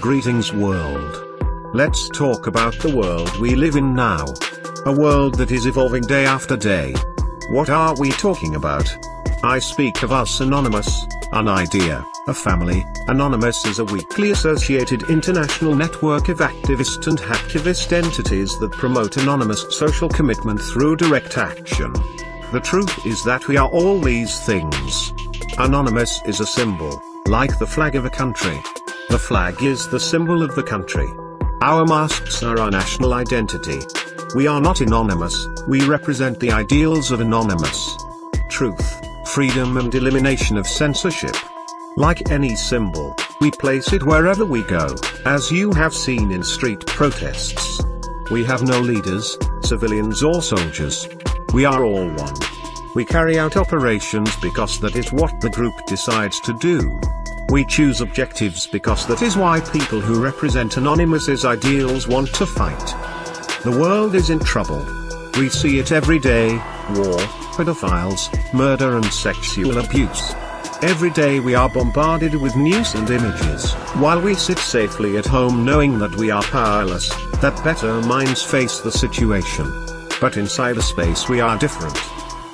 Greetings world. Let's talk about the world we live in now. A world that is evolving day after day. What are we talking about? I speak of Us Anonymous, an idea, a family. Anonymous is a weakly associated international network of activist and hacktivist entities that promote anonymous social commitment through direct action. The truth is that we are all these things. Anonymous is a symbol, like the flag of a country. The flag is the symbol of the country. Our masks are our national identity. We are not anonymous, we represent the ideals of anonymous. Truth, freedom and elimination of censorship. Like any symbol, we place it wherever we go, as you have seen in street protests. We have no leaders, civilians or soldiers. We are all one. We carry out operations because that is what the group decides to do. We choose objectives because that is why people who represent Anonymous's ideals want to fight. The world is in trouble. We see it every day: war, pedophiles, murder and sexual abuse. Every day we are bombarded with news and images, while we sit safely at home knowing that we are powerless, that better minds face the situation. But in cyberspace we are different.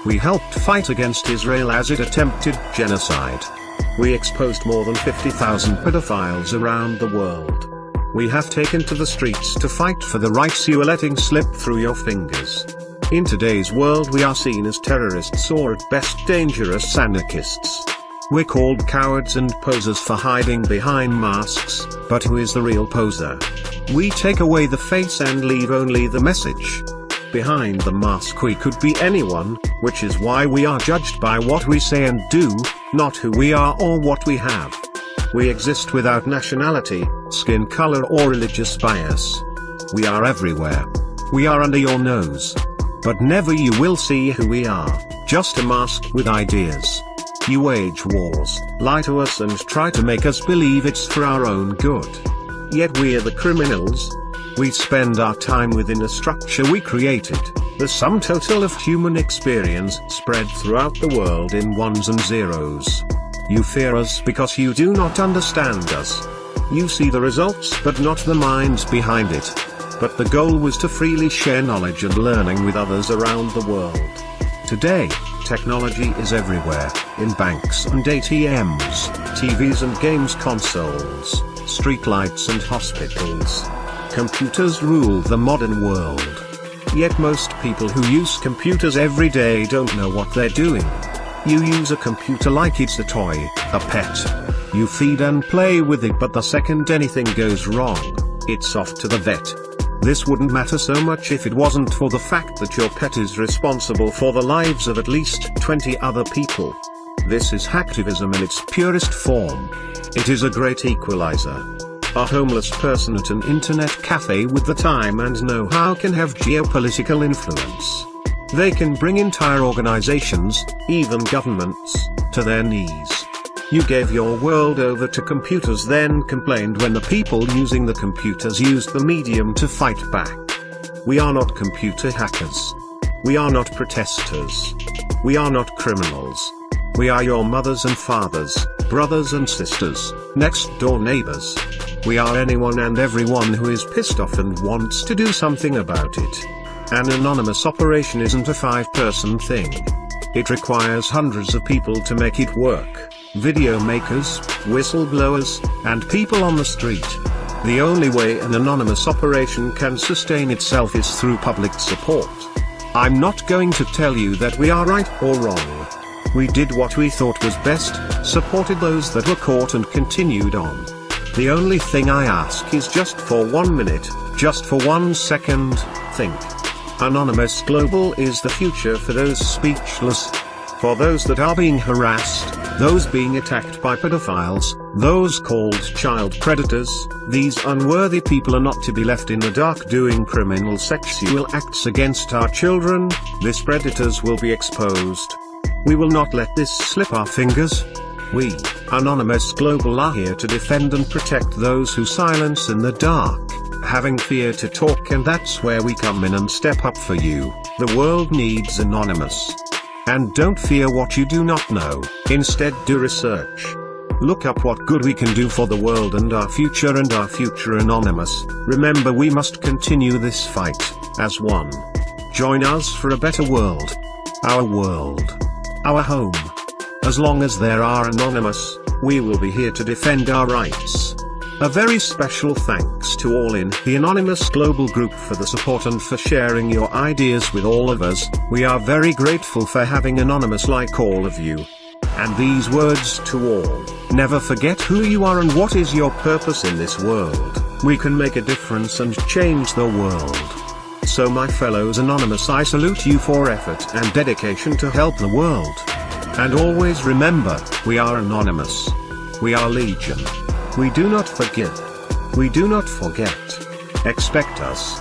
We helped fight against Israel as it attempted genocide. We exposed more than 50,000 pedophiles around the world. We have taken to the streets to fight for the rights you are letting slip through your fingers. In today's world we are seen as terrorists or at best dangerous anarchists. We're called cowards and posers for hiding behind masks, but who is the real poser? We take away the face and leave only the message. Behind the mask we could be anyone, which is why we are judged by what we say and do, not who we are or what we have. We exist without nationality, skin color or religious bias. We are everywhere. We are under your nose. But never you will see who we are, just a mask with ideas. You wage wars, lie to us and try to make us believe it's for our own good. Yet we are the criminals. We spend our time within a structure we created, the sum total of human experience spread throughout the world in ones and zeros. You fear us because you do not understand us. You see the results but not the minds behind it. But the goal was to freely share knowledge and learning with others around the world. Today, technology is everywhere, in banks and ATMs, TVs and games consoles, streetlights and hospitals. Computers rule the modern world. Yet most people who use computers every day don't know what they're doing. You use a computer like it's a toy, a pet. You feed and play with it, but the second anything goes wrong, it's off to the vet. This wouldn't matter so much if it wasn't for the fact that your pet is responsible for the lives of at least 20 other people. This is hacktivism in its purest form. It is a great equalizer. A homeless person at an internet cafe with the time and know-how can have geopolitical influence. They can bring entire organizations, even governments, to their knees. You gave your world over to computers, then complained when the people using the computers used the medium to fight back. We are not computer hackers. We are not protesters. We are not criminals. We are your mothers and fathers, brothers and sisters, next door neighbors. We are anyone and everyone who is pissed off and wants to do something about it. An anonymous operation isn't a 5-person thing. It requires hundreds of people to make it work. Video makers, whistleblowers, and people on the street. The only way an anonymous operation can sustain itself is through public support. I'm not going to tell you that we are right or wrong. We did what we thought was best, supported those that were caught and continued on. The only thing I ask is just for 1 minute, just for 1 second, think. Anonymous Global is the future for those speechless. For those that are being harassed, those being attacked by pedophiles, those called child predators. These unworthy people are not to be left in the dark doing criminal sexual acts against our children. These predators will be exposed. We will not let this slip our fingers. We, Anonymous Global, are here to defend and protect those who silence in the dark, having fear to talk, and that's where we come in and step up for you. The world needs Anonymous. And don't fear what you do not know, instead do research. Look up what good we can do for the world and our future Anonymous. Remember, we must continue this fight, as one. Join us for a better world. Our home. As long as there are Anonymous, we will be here to defend our rights. A very special thanks to all in the Anonymous Global Group for the support and for sharing your ideas with all of us. We are very grateful for having Anonymous like all of you. And these words to all: never forget who you are and what is your purpose in this world. We can make a difference and change the world. So my fellows Anonymous, I salute you for effort and dedication to help the world. And always remember, we are Anonymous. We are Legion. We do not forgive. We do not forget. Expect us.